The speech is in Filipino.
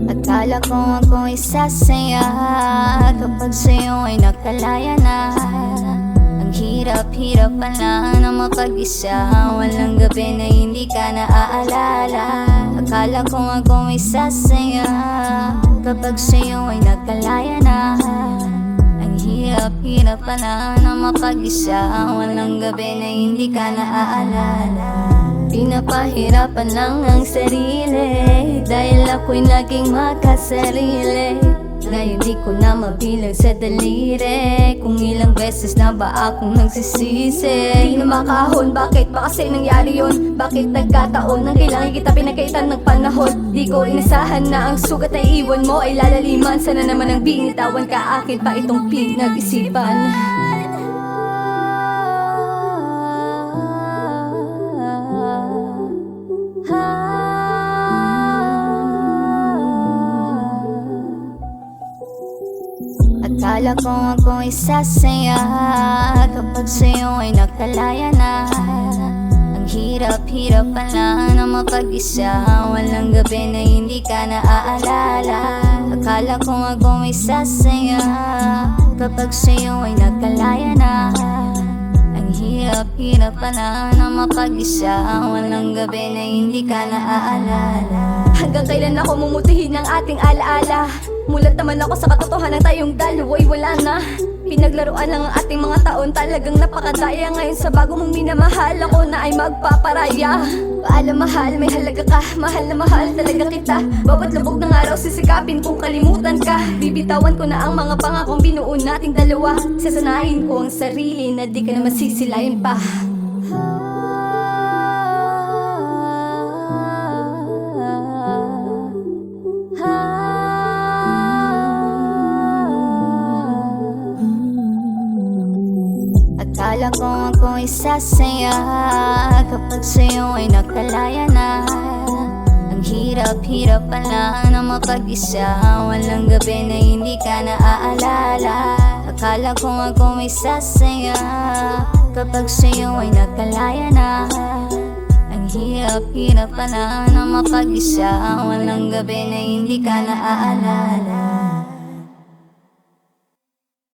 Akala ko ako'y sasaya kapag sa'yo ay nakalaya na. Ang hirap-hirap pala na mapag-isa, walang gabi na hindi ka naaalala. Akala ko ako'y sasaya kapag sa'yo ay nakalaya na. Ang hirap-hirap pala na mapag-isa, walang gabi na hindi ka naaalala. Pinapahirapan lang ang sarili dahil ako'y naging makasarili. Ngayon di ko na mabilang sa daliri kung ilang beses na ba akong nagsisisi. Di na makahon, bakit ba kasi nangyari yun? Bakit nagkataon nang kailangan kita pinagkaitan ng panahon? Di ko inasahan na ang sugat na iwan mo ay lalaliman. Sana naman ang binitawan ka, akin pa itong pinag-isipan. Akala ko ako'y sasaya kapag sa'yo ay nakalaya na. Ang hirap-hirap pala na mapag-isa, walang gabi na hindi ka naaalala. Akala ko ako'y sasaya kapag sa'yo ay nakalaya na. Ang hirap-hirap pala na mapag-isa, walang gabi na hindi ka naaalala. Hanggang kailan ako mumutihin ng ating alaala? Mulat naman ako sa katotohanan, tayong dalawa'y wala na. Pinaglaruan lang ang ating mga taon, talagang napakadaya. Ngayon sa bago mong minamahal, ako na ay magpaparaya. Paalam mahal, may halaga ka, mahal na mahal talaga kita. Bawat lubog ng araw sisikapin kung kalimutan ka. Bibitawan ko na ang mga pangakong binuo nating dalawa. Sasanahin ko ang sarili na di ka na masisilayan pa. Akala ko ako'y sasaya kapag sa'yo ay nakalaya na. Ang hirap-hirap pala na mapag-isa, walang gabi na hindi ka naaalala. Akala ko ako'y sasaya kapag sa'yo ay nakalaya na. Ang hirap-hirap pala na mapag-isa, walang gabi na hindi ka naaalala.